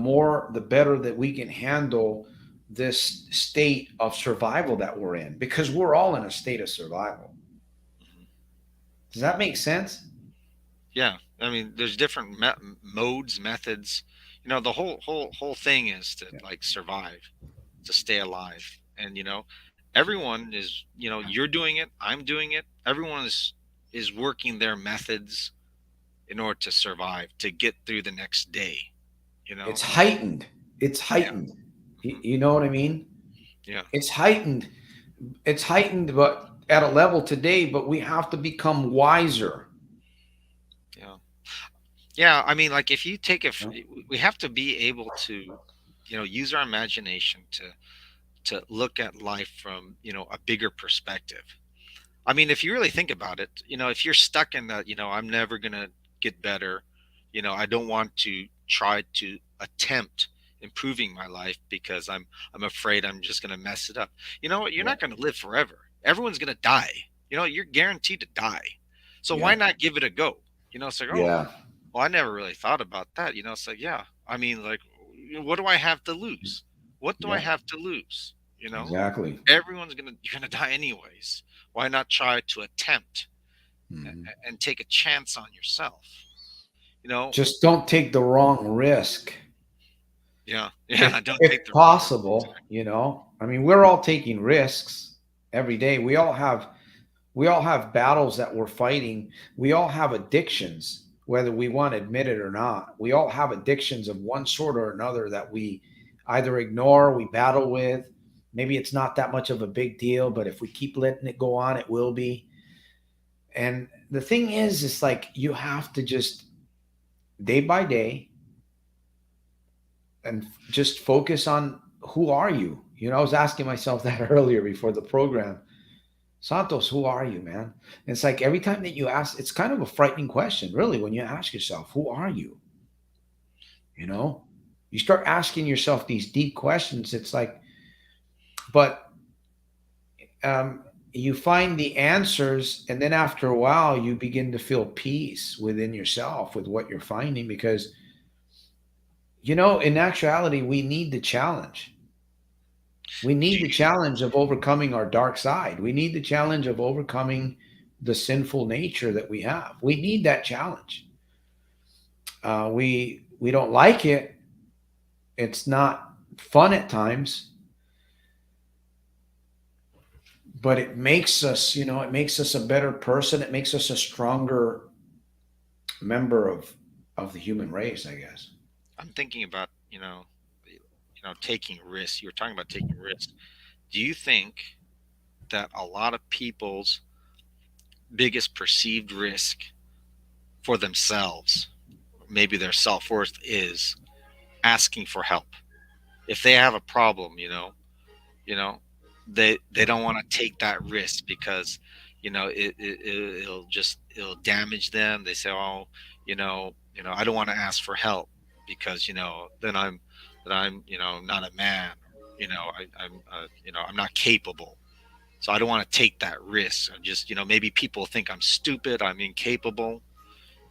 better that we can handle this state of survival that we're in, because we're all in a state of survival. Hmm. Does that make sense? Yeah. I mean, there's different modes, methods. The whole thing is to Yeah. like survive, to stay alive, and everyone is, you're doing it, I'm doing it. Everyone is working their methods in order to survive, to get through the next day. You It's know. heightened. It's Yeah. heightened. You, Hmm. you know what I mean? Yeah. It's heightened. It's heightened, but at a level today, but we have to become wiser. Yeah. Yeah. I mean, like if you take You know? we have to be able to. use our imagination to look at life from, a bigger perspective. I mean, if you really think about it, if you're stuck in that, I'm never gonna get better, I don't want to try to attempt improving my life because I'm afraid I'm just gonna mess it up. You know what? You're Yeah. not gonna live forever. Everyone's gonna die. You're guaranteed to die. So why Yeah. not give it a go? It's like, oh, Yeah. well, I never really thought about that. It's like, yeah. I mean, like, what do I have to lose? What do I Yeah. have to lose? Exactly. You're gonna die anyways. Why not try to attempt Mhm. and take a chance on yourself? You know, Just don't take the wrong risk. yeah, If yeah. Don't if take the wrong risk. possible, I mean, we're all taking risks every day. We all have battles that we're fighting. We all have addictions, whether we want to admit it or not. We all have addictions of one sort or another that we either ignore, we battle with. Maybe it's not that much of a big deal, but if we keep letting it go on, it will be. And the thing is, it's like you have to just day by day and just focus on who are you. I was asking myself that earlier before the program. Santos, who are you, man? And it's like every time that you ask, it's kind of a frightening question, really, when you ask yourself, who are you? You know, you start asking yourself these deep questions. It's like, but um, you find the answers, and then after a while, you begin to feel peace within yourself with what you're finding because, in actuality, we need the challenge. We Do need the you, challenge of overcoming our dark side. We need the challenge of overcoming the sinful nature that we have. We need that challenge. We don't like it. It's not fun at times, but it makes us, it makes us a better person. It makes us a stronger member of the human race, I guess. I'm thinking about, taking risks. You were talking about taking risks. Do you think that a lot of people's biggest perceived risk for themselves, maybe their self worth, is asking for help? If they have a problem, you know they don't want to take that risk because it'll damage them. They say, oh, I don't want to ask for help because then I'm not a man, I'm not capable, so I don't want to take that risk. I'm just, maybe people think I'm stupid, I'm incapable,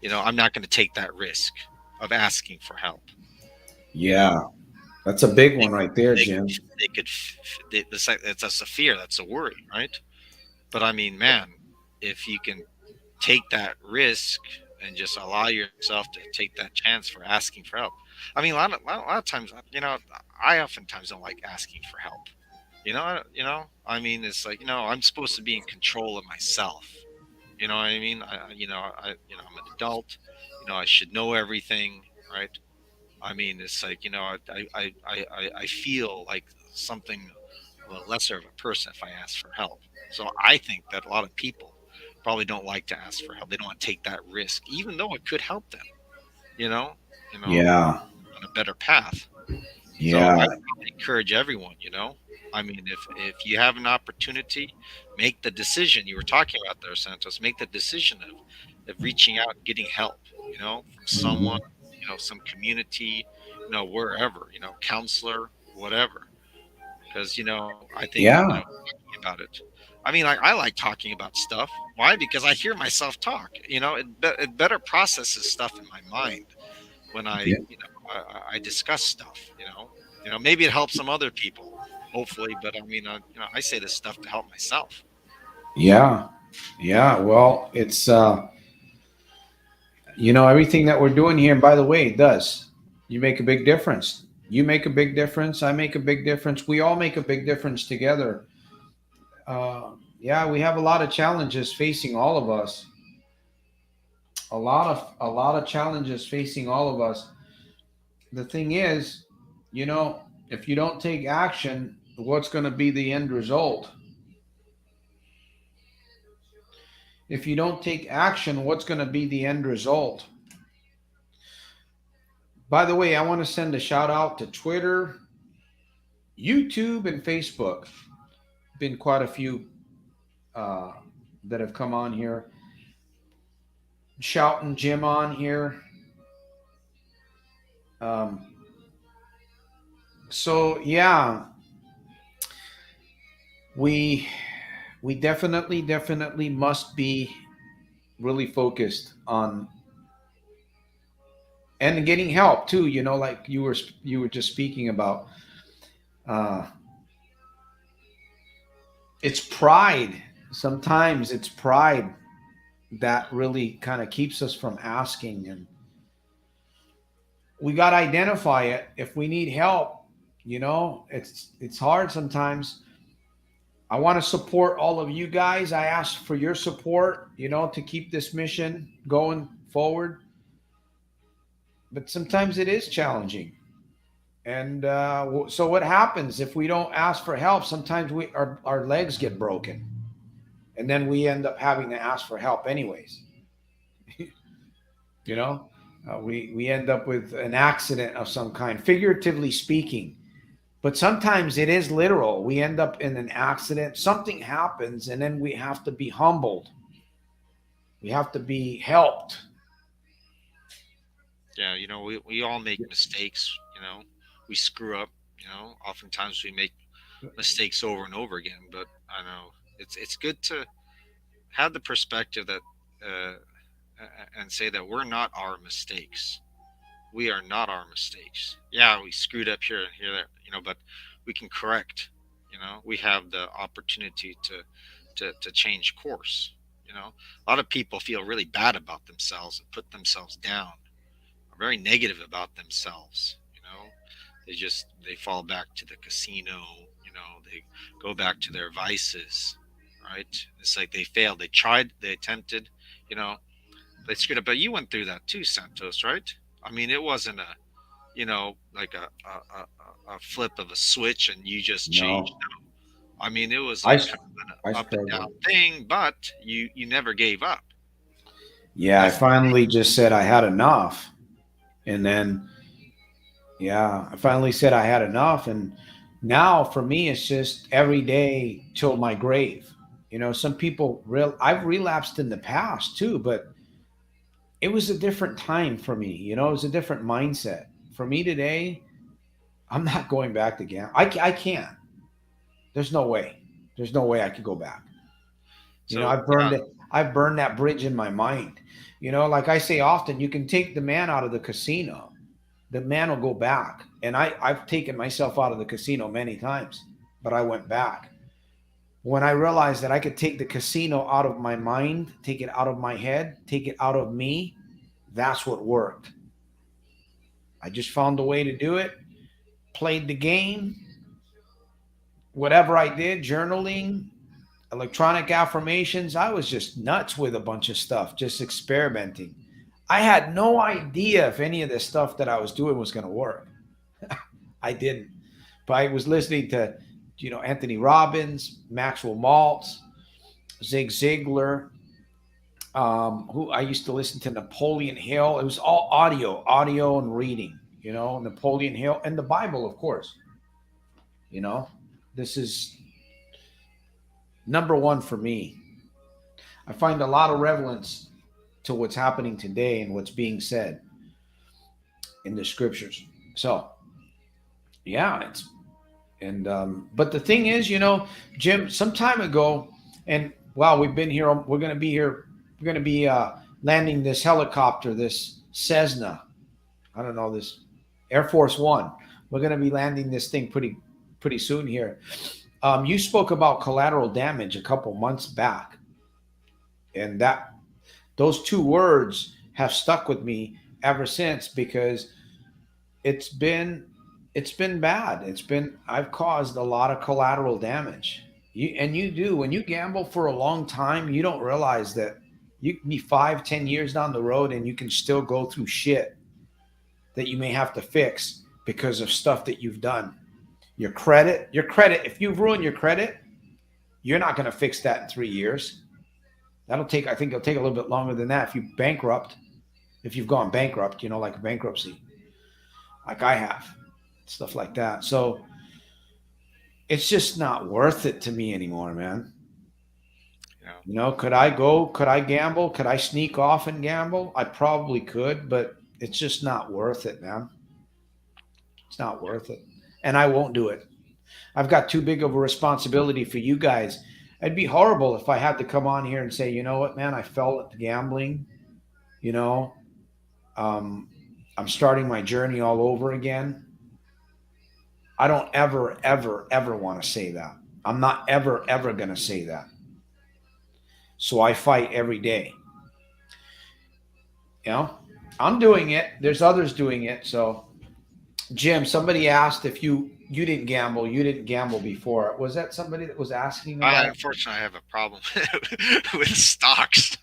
I'm not going to take that risk of asking for help. you know Yeah, that's a big they, one right there, they could Jim. they could that's a fear, that's a worry, right? But I mean, man, if you can take that risk and just allow yourself to take that chance for asking for help. I mean, a lot of times, I oftentimes don't like asking for help. I mean, it's like, I'm supposed to be in control of myself. You know what I mean? I'm an adult. I should know everything, right? I mean, it's like, I feel like something of a lesser of a person if I ask for help. So I think that a lot of people probably don't like to ask for help. They don't want to take that risk, even though it could help them, you know, Yeah, on a better path. So I yeah, would probably encourage everyone, I mean, if you have an opportunity, make the decision. You were talking about there, Santos. Make the decision of reaching out and getting help, from someone, mhm, some community, wherever, counselor, whatever. Because I think yeah, talking about it. I mean, like, I like talking about stuff. Why? Because I hear myself talk. It better processes stuff in my mind when yeah, I discuss stuff. Maybe it helps some other people, hopefully. But I mean, I say this stuff to help myself. yeah, yeah. Well, it's everything that we're doing here. And by the way, it does. You make a big difference. You make a big difference. I make a big difference. We all make a big difference together. Yeah, we have a lot of challenges facing all of us. A lot of challenges facing all of us. The thing is, if you don't take action, what's going to be the end result? If you don't take action, what's going to be the end result? By the way, I want to send a shout out to Twitter. YouTube and Facebook, been quite a few uh, that have come on here. Shouting Jim on here. Um, so yeah, we we definitely must be really focused on and getting help too. You know, like you were just speaking about. Uh, it's pride. Sometimes it's pride that really kind of keeps us from asking, and we got to identify it if we need help. You know, it's hard sometimes. I want to support all of you guys. I ask for your support, you know, to keep this mission going forward. But sometimes it is challenging. And so what happens if we don't ask for help? Sometimes our legs get broken, and then we end up having to ask for help anyways. You know, we end up with an accident of some kind, figuratively speaking. But sometimes it is literal. We end up in an accident, something happens, and then we have to be humbled. We have to be helped. Yeah, we all make mistakes. We screw up. Oftentimes we make mistakes over and over again. But I know it's good to have the perspective that uh, and say that we're not our mistakes. We are not our mistakes. Yeah, we screwed up here and here, there, but we can correct. We have the opportunity to change course. A lot of people feel really bad about themselves and put themselves down, are very negative about themselves. They fall back to the casino. They go back to their vices, right? It's like they failed. They tried, they attempted, you know, they screwed up. But you went through that too, Santos, right? I mean, it wasn't like a flip of a switch and you just changed. No, I mean, it was I like kind of an I up and down struggled. thing, but you never gave up. Yeah, I That's finally just said I had enough, and then yeah, I finally said I had enough, and now for me it's just every day till my grave. You know, some people real I've relapsed in the past too, but it was a different time for me. You know, it was a different mindset for me today. I'm not going back to gambling. I can't. There's no way. There's no way I could go back. You know, so yeah. I've burned that bridge in my mind. You know, like I say often, you can take the man out of the casino, the man will go back. And I've taken myself out of the casino many times, but I went back. When I realized that I could take the casino out of my mind, take it out of my head, take it out of me, that's what worked. I just found a way to do it, played the game, whatever I did, journaling, electronic affirmations. I was just nuts with a bunch of stuff, just experimenting. I had no idea if any of the stuff that I was doing was going to work. I didn't. But I was listening to, Anthony Robbins, Maxwell Maltz, Zig Ziglar, who I used to listen to Napoleon Hill. It was all audio and reading, Napoleon Hill and the Bible, of course. You know, this is number one for me. I find a lot of relevance to what's happening today and what's being said in the scriptures. So, yeah, it's but the thing is, Jim, some time ago, and wow, we've been here. We're going to be here. We're going to be landing this helicopter, this Cessna. I don't know, this Air Force One. We're going to be landing this thing pretty soon here. You spoke about collateral damage a couple months back, and those two words have stuck with me ever since because it's been it's been bad. I've caused a lot of collateral damage. You do when you gamble for a long time, you don't realize that you can be 5, 10 years down the road and you can still go through shit that you may have to fix because of stuff that you've done. Your credit, if you've ruined your credit, you're not going to fix that in 3 years. I think it'll take a little bit longer than that if you've gone bankrupt, like bankruptcy, like I have, stuff like that. So it's just not worth it to me anymore, man. Yeah. You know, could I go? Could I gamble? Could I sneak off and gamble? I probably could, but it's just not worth it, man. It's not worth it. And I won't do it. I've got too big of a responsibility for you guys. It'd be horrible if I had to come on here and say, you know what, man, I fell into gambling. You know, um, I'm starting my journey all over again. I don't ever, ever, ever want to say that. I'm not ever, ever going to say that. So I fight every day. You know, I'm doing it. There's others doing it. So, Jim, somebody asked if you didn't gamble. You didn't gamble before. Was that somebody that was asking I about? unfortunately I have a problem with stocks,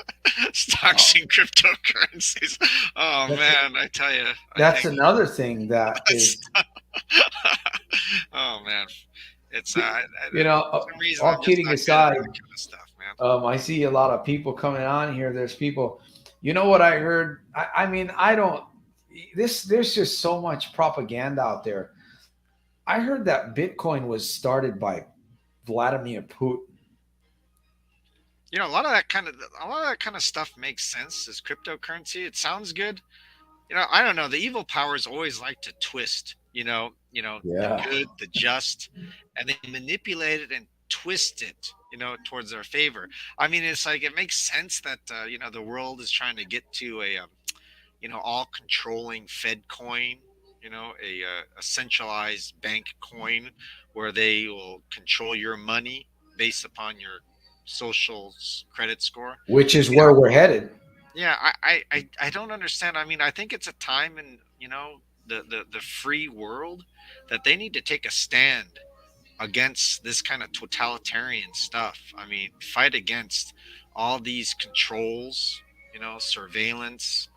stocks Oh, and cryptocurrencies. Oh that's man, I tell you, I that's think another thing that is, oh man, it's you know, for some reason all I'm just kidding not good at aside, that kind of stuff, man. I see a lot of people coming on here. There's people, you know what I heard? I mean, I don't. There's just so much propaganda out there. I heard that Bitcoin was started by Vladimir Putin. You know, a lot of that kind of stuff makes sense as cryptocurrency. It sounds good. You know, I don't know. The evil powers always like to twist. The Yeah. good, the just, and they manipulate it and twist it. Towards their favor. I mean, it's like it makes sense that the world is trying to get to a all controlling Fed coin. A centralized bank coin where they will control your money based upon your social credit score. Which is Yeah, where we're headed. yeah, I don't understand. I mean, I think it's a time in the free world that they need to take a stand against this kind of totalitarian stuff. I mean, fight against all these controls, surveillance.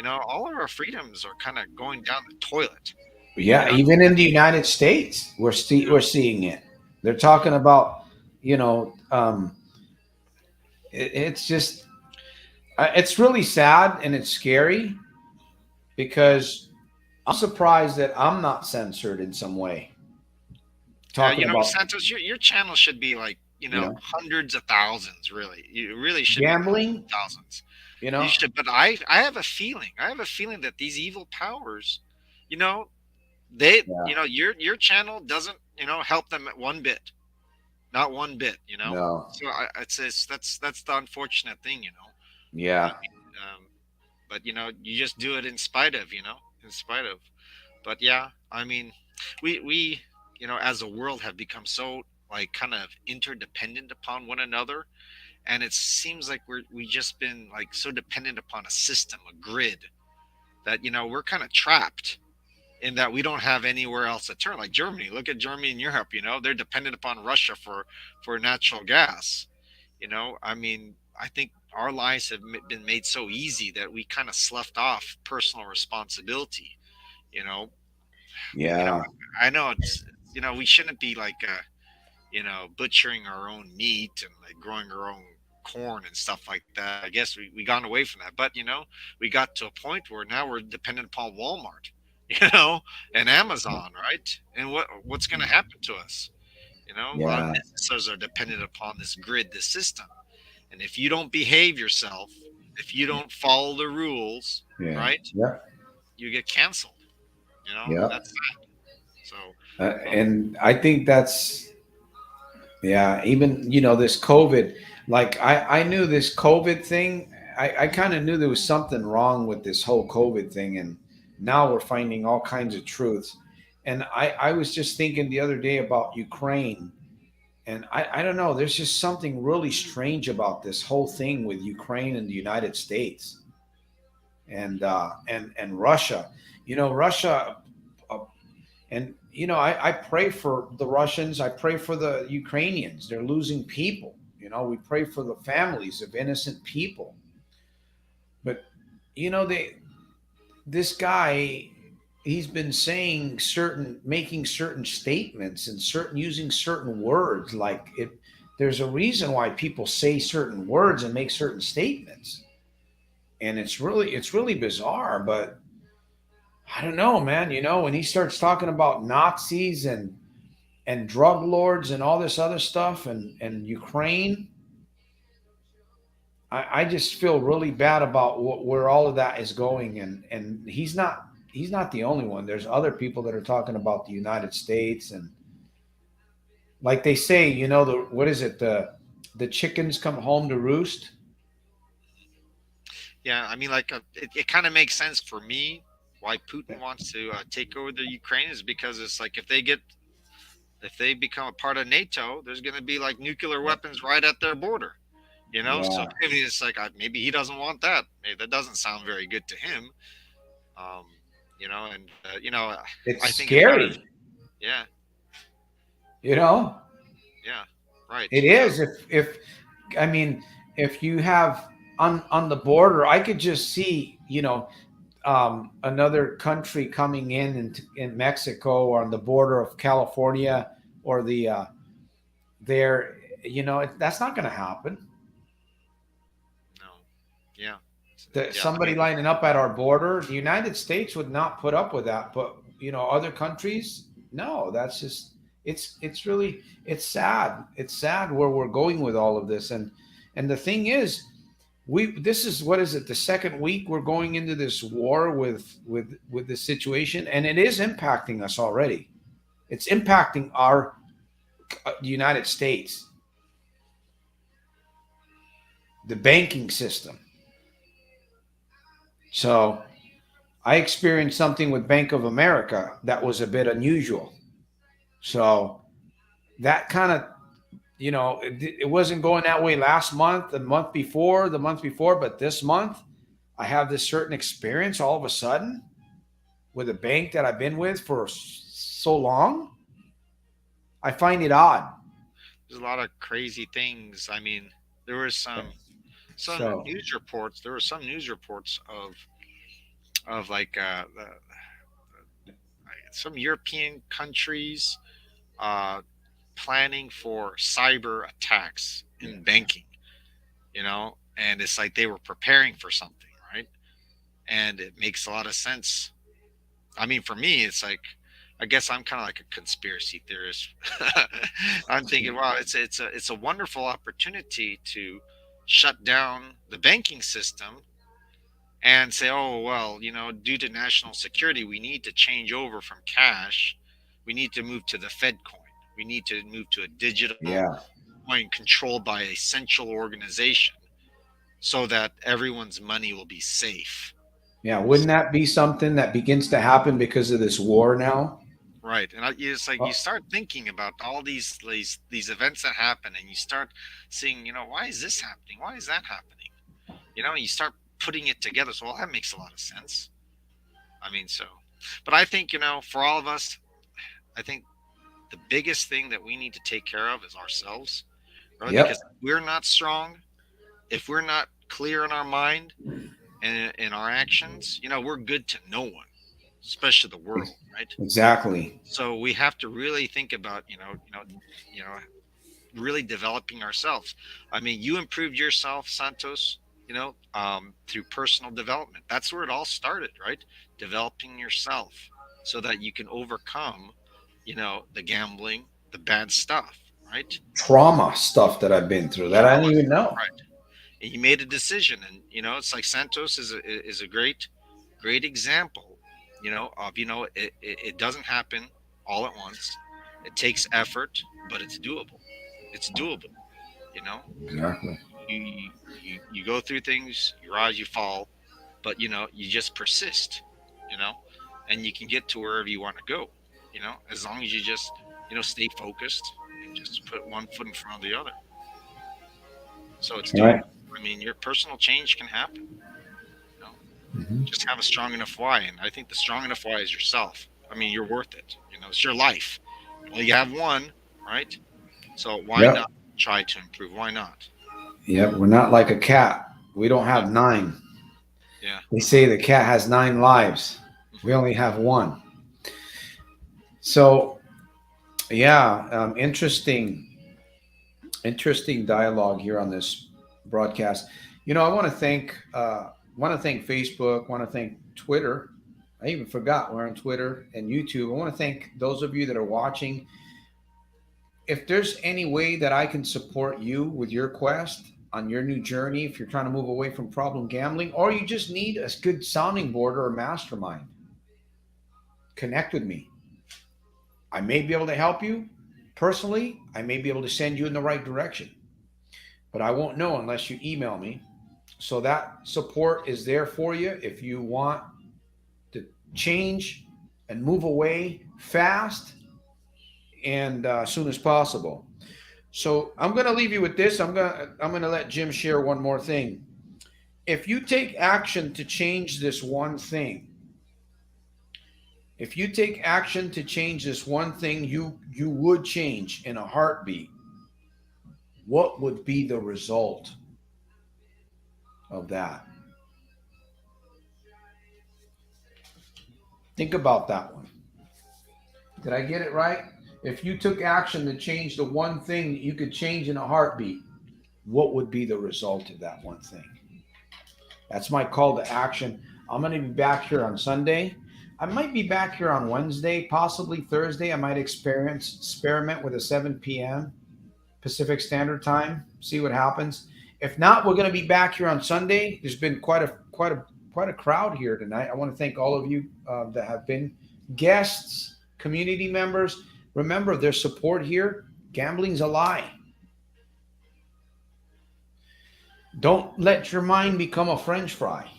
All of our freedoms are kind of going down the toilet. Yeah, You know, even in the United States, we're seeing it. They're talking about, you know, it's just it's really sad and it's scary yeah, because I'm surprised that I'm not censored in some way. yeah. Talking about, Santos, your channel should be like you know, hundreds of thousands. Really, you really should be hundreds gambling, of thousands. you You know. should, but I have a feeling. I have a feeling that these evil powers, you know, they, Yeah. your channel doesn't, help them at one bit, not one bit. No. So it's that's the unfortunate thing. I Yeah. mean, but you just do it in spite of, in spite of. But yeah, I mean, we, as a world have become so like kind of interdependent upon one another, and it seems like we just been like so dependent upon a system, a grid, that we're kind of trapped in that we don't have anywhere else to turn. Like Germany, look at Germany and Europe. They're dependent upon Russia for natural gas. I mean, I think our lives have been made so easy that we kind of sloughed off personal responsibility. You know, you know, Yeah. I know we shouldn't be like butchering our own meat and like growing our own corn and stuff like that. I guess we gone away from that. But we got to a point where now we're dependent upon Walmart, and Amazon, right? And what's gonna happen to us? A lot of Yeah. businesses are dependent upon this grid, this system. And if you don't behave yourself, if you don't follow the rules, Yeah. right, Yeah. you get canceled. And Yeah. that's sad. So And I think that's, yeah, even, this COVID, like I knew this COVID thing, I kind of knew there was something wrong with this whole COVID thing. And now we're finding all kinds of truths. And I was just thinking the other day about Ukraine. And I don't know, there's just something really strange about this whole thing with Ukraine and the United States and Russia. Russia, uh, and I pray for the Russians. I pray for the Ukrainians. They're losing people. We pray for the families of innocent people. But they this guy, he's been saying making certain statements and using certain words. Like it, there's a reason why people say certain words and make certain statements, and it's really bizarre. But I don't know, man. When he starts talking about Nazis and drug lords and all this other stuff and Ukraine. I just feel really bad about where all of that is going, and he's not the only one. There's other people that are talking about the United States, and like they say, the what is it, the chickens come home to roost. Yeah, I mean, like it kind of makes sense for me why Putin wants to take over the Ukraine is because it's like if they become a part of NATO, there's going to be like nuclear weapons right at their border. So Yeah, maybe it's like maybe he doesn't want that. Maybe that doesn't sound very good to him. Um, and it's I think it's got to. scary. Yeah, You know, yeah, right. it Yeah, is. If I mean, if you have on the border, I could just see, another country coming in Mexico or on the border of California or the there. That's not going to happen. no, yeah, yeah. I Somebody mean, lining up at our border, the United States would not put up with that. But other countries, no. That's just it's really it's sad. It's sad where we're going with all of this. And the thing is, this is, what is it, the second week we're going into this war with this situation, and it is impacting us already. It's impacting our the United States, the banking system. So I experienced something with Bank of America that was a bit unusual. So that kind of, it wasn't going that way last month, the month before, but this month I have this certain experience all of a sudden with a bank that I've been with for so long. I find it odd. there's a lot of crazy things. I mean, there was some So, news reports. There were some news reports of like some European countries uh, planning for cyber attacks in banking. And it's like they were preparing for something, right? And it makes a lot of sense. I mean, for me, it's like I guess I'm kind of like a conspiracy theorist. I'm thinking, wow, it's a wonderful opportunity to shut down the banking system and say, oh well, due to national security, we need to change over from cash. We need to move to the Fed coin. We need to move to a digital yeah. coin controlled by a central organization so that everyone's money will be safe. Yeah. Wouldn't that be something that begins to happen because of this war now? Right, and it's like you Oh, start thinking about all these events that happen, and you start seeing, why is this happening? Why is that happening? And you start putting it together. So, well, that makes a lot of sense. I mean, but I think for all of us, I think the biggest thing that we need to take care of is ourselves, really, yep. because if we're not strong, if we're not clear in our mind and in our actions, we're good to no one, especially the world, right? Exactly. So we have to really think about you know really developing ourselves. I mean, you improved yourself, Santos, through personal development. That's where it all started, right? Developing yourself so that you can overcome the gambling, the bad stuff, right? Trauma stuff that I've been through that I Trauma didn't even stuff, know. right? And you made a decision, and it's like Santos is a great example, of it doesn't happen all at once. It takes effort, but it's doable. It's doable. You know, Exactly. you go through things, you rise, you fall, but you just persist. You know, and you can get to wherever you want to go. As long as you just stay focused and just put one foot in front of the other. So it's All right. doable. I mean, your personal change can happen. You know, Mhm. just have a strong enough why, and I think the strong enough why is yourself. I mean, you're worth it. It's your life. Well, you have one, right? So why Yep. not try to improve? Why not? Yep. We're not like a cat. We don't Yeah, have nine. yeah. They say the cat has nine lives. We Hmm. only have one. So, yeah, interesting dialogue here on this broadcast. I want to thank Facebook. Want to thank Twitter. I even forgot we're on Twitter and YouTube. I want to thank those of you that are watching. if there's any way that I can support you with your quest on your new journey, if you're trying to move away from problem gambling, or you just need a good sounding board or a mastermind, connect with me. I may be able to help you personally. I may be able to send you in the right direction, but I won't know unless you email me. So that support is there for you if you want to change and move away fast and as soon as possible. So I'm going to leave you with this. I'm going to let Jim share one more thing. If you take action to change this one thing, if you take action to change this one thing, you would change in a heartbeat. What would be the result of that? Think about that one. Did I get it right? If you took action to change the one thing that you could change in a heartbeat, what would be the result of that one thing? That's my call to action. I'm going to be back here on Sunday. I might be back here on Wednesday, possibly Thursday. I might experiment with a 7 p.m. Pacific Standard Time, see what happens. If not, we're going to be back here on Sunday. There's been quite a crowd here tonight. I want to thank all of you that have been guests, community members. Remember, their support here. Gambling's a lie. Don't let your mind become a French fry.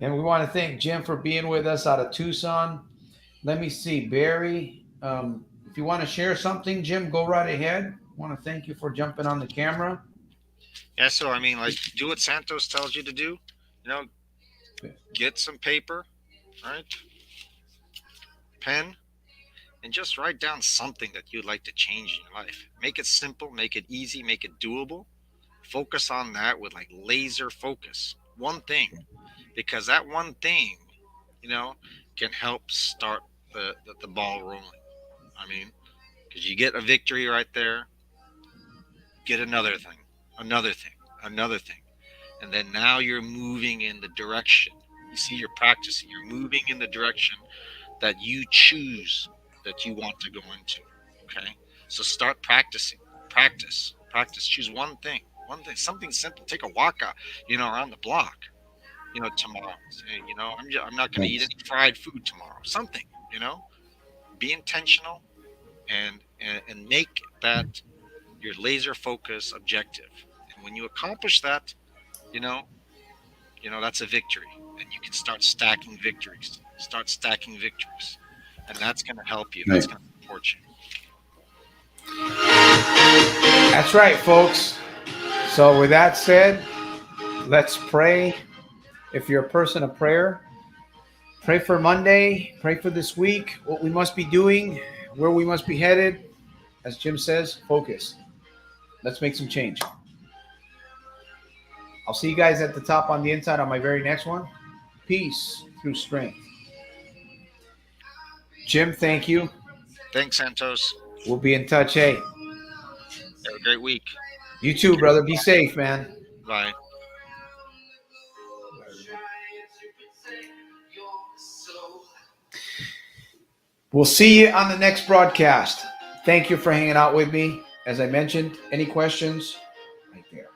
And we want to thank Jim for being with us out of Tucson. Let me see, Barry. If you want to share something, Jim, go right ahead. I want to thank you for jumping on the camera. Yeah, so I mean, like, do what Santos tells you to do. You know, get some paper, right? Pen, and just write down something that you'd like to change in your life. Make it simple, make it easy, make it doable. Focus on that with like laser focus. One thing, because that one thing, you know, can help start the ball rolling. I mean, because you get a victory right there, get another thing, another thing, another thing. And then now you're moving in the direction. You see, you're practicing, you're moving in the direction that you choose that you want to go into. Okay. So start practicing, practice. Choose one thing, something simple. Take a walk out, around the block, tomorrow. Say, I'm not going to eat any fried food tomorrow. Something, be intentional and make that your laser focus objective. And when you accomplish that, that's a victory, and you can start stacking victories. And that's going to help you. That's going to support you. That's right, folks. So with that said, let's pray. If you're a person of prayer, pray for Monday, pray for this week, what we must be doing, where we must be headed. As Jim says, focus. Let's make some change. I'll see you guys at the top on the inside on my very next one. Peace through strength. Jim, thank you. Thanks, Santos. We'll be in touch. Hey. Have a great week. You too, brother. Be safe, man. Bye. We'll see you on the next broadcast. Thank you for hanging out with me. As I mentioned, any questions? Right there.